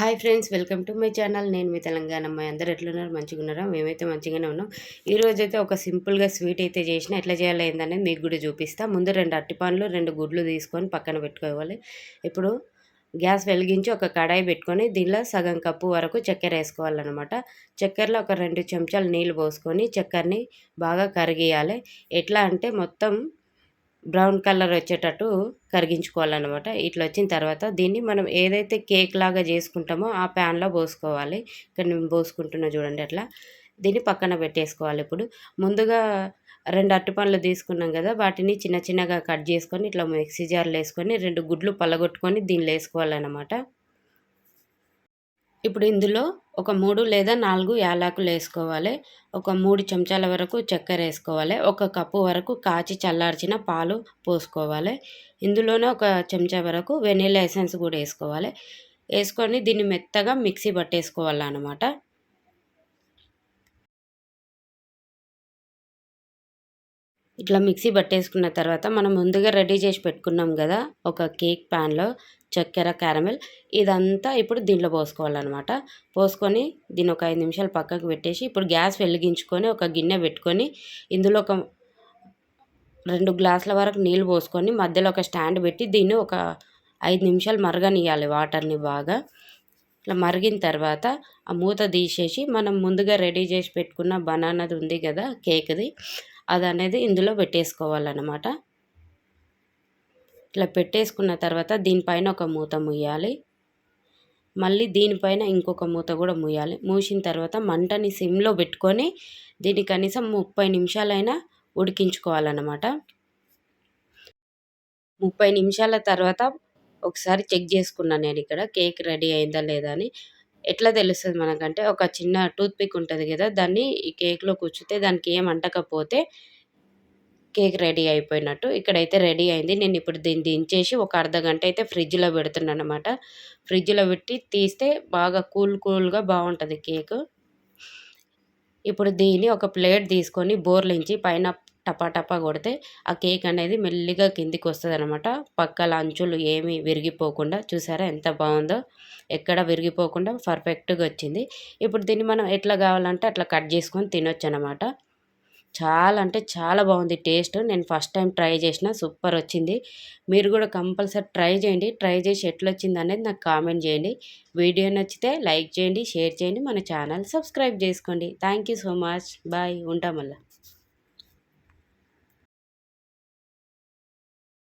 Hi friends, welcome to my channel. నేను మీ తెలంగాణ అమ్మాయి. అందరు ఎట్లున్నారు? మంచిగా ఉన్నారా? మేమైతే మంచిగానే ఉన్నాం. ఈరోజు అయితే ఒక సింపుల్గా స్వీట్ అయితే చేసిన. ఎట్లా చేయాలి ఏందనేది మీకు కూడా చూపిస్తా. ముందు 2 అరటిపండ్లు 2 గుడ్లు తీసుకొని పక్కన పెట్టుకోవాలి. ఇప్పుడు గ్యాస్ వెలిగించి ఒక కడాయి పెట్టుకొని దీనిలో సగం కప్పు వరకు చక్కెర వేసుకోవాలన్నమాట. చక్కెరలో ఒక 2 చెంచాలు నీళ్ళు పోసుకొని చక్కెరని బాగా కరిగియాలి. ఎట్లా అంటే మొత్తం బ్రౌన్ కలర్ వచ్చేటట్టు కరిగించుకోవాలన్నమాట. ఇట్లా వచ్చిన తర్వాత దీన్ని మనం ఏదైతే కేక్ లాగా చేసుకుంటామో ఆ ప్యాన్లో పోసుకోవాలి. ఇక్కడ నేను పోసుకుంటున్నా చూడండి అట్లా. దీన్ని పక్కన పెట్టేసుకోవాలి. ఇప్పుడు ముందుగా 2 అరటిపండ్లు తీసుకున్నాం కదా, వాటిని చిన్న చిన్నగా కట్ చేసుకొని ఇట్లా మిక్సీ జార్లో వేసుకొని 2 గుడ్లు పలగొట్టుకొని దీనిలో వేసుకోవాలన్నమాట. ఇప్పుడు ఇందులో ఒక 3 లేదా 4 యాలకులు వేసుకోవాలి. ఒక 3 చెంచాల వరకు చక్కెర వేసుకోవాలి. ఒక కప్పు వరకు కాచి చల్లార్చిన పాలు పోసుకోవాలి. ఇందులోనే ఒక చెంచా వరకు వెనిల్లా ఎసెన్స్ కూడా వేసుకోవాలి. వేసుకొని దీన్ని మెత్తగా మిక్సీ పట్టేసుకోవాలన్నమాట. ఇట్లా మిక్సీ పట్టేసుకున్న తర్వాత మనం ముందుగా రెడీ చేసి పెట్టుకున్నాం కదా ఒక కేక్ ప్యాన్లో చక్కెర క్యారమెల్, ఇదంతా ఇప్పుడు దీంట్లో పోసుకోవాలన్నమాట. పోసుకొని దీన్ని ఒక 5 నిమిషాలు పక్కకు పెట్టేసి ఇప్పుడు గ్యాస్ వెలిగించుకొని ఒక గిన్నె పెట్టుకొని ఇందులో ఒక 2 గ్లాసుల వరకు నీళ్ళు పోసుకొని మధ్యలో ఒక స్టాండ్ పెట్టి దీన్ని ఒక 5 నిమిషాలు మరగనియాలి వాటర్ని బాగా. ఇట్లా మరిగిన తర్వాత ఆ మూత తీసేసి మనం ముందుగా రెడీ చేసి పెట్టుకున్న బనానాది ఉంది కదా కేక్ది, అది అనేది ఇందులో పెట్టేసుకోవాలన్నమాట. ఇట్లా పెట్టేసుకున్న తర్వాత దీనిపైన ఒక మూత ముయ్యాలి. మళ్ళీ దీనిపైన ఇంకొక మూత కూడా ముయ్యాలి. మూసిన తర్వాత మంటని సిమ్లో పెట్టుకొని దీన్ని కనీసం 30 నిమిషాలైనా ఉడికించుకోవాలన్నమాట. 30 నిమిషాల తర్వాత ఒకసారి చెక్ చేసుకున్నాను నేను ఇక్కడ కేక్ రెడీ అయిందా లేదా అని. ఎట్లా తెలుస్తుంది మనకంటే ఒక చిన్న టూత్‌పిక్ ఉంటుంది కదా, దాన్ని ఈ కేక్‌లో కుచ్చితే దానికి ఏం అంటకపోతే కేక్ రెడీ అయిపోయినట్టు. ఇక్కడైతే రెడీ అయింది. నేను ఇప్పుడు దీన్ని దించేసి ఒక అర్ధగంట అయితే ఫ్రిడ్జ్‌లో పెడుతున్నానన్నమాట. ఫ్రిడ్జ్‌లో పెట్టి తీస్తే బాగా కూల్‌గా బాగుంటుంది కేకు. ఇప్పుడు దీన్ని ఒక ప్లేట్ తీసుకొని బోర్లించి పైన టపా టపా కొడితే ఆ కేక్ అనేది మెల్లిగా కిందికి వస్తుందన్నమాట. పక్కల అంచులు ఏమీ విరిగిపోకుండా. చూసారా ఎంత బాగుందో? ఎక్కడ విరిగిపోకుండా పర్ఫెక్ట్‌గా వచ్చింది. ఇప్పుడు దీన్ని మనం ఎట్లా కావాలంటే అట్లా కట్ చేసుకొని తినొచ్చు అన్నమాట. చాలా అంటే చాలా బాగుంది టేస్ట్. నేను ఫస్ట్ టైం ట్రై చేసిన, సూపర్ వచ్చింది. మీరు కూడా కంపల్సరీ ట్రై చేయండి. ట్రై చేసి ఎట్లొచ్చింది అనేది నాకు కామెంట్ చేయండి. వీడియో నచ్చితే లైక్ చేయండి, షేర్ చేయండి, మన ఛానల్ సబ్స్క్రైబ్ చేసుకోండి. Thank you so much. Bye. ఉంటా మళ్ళా.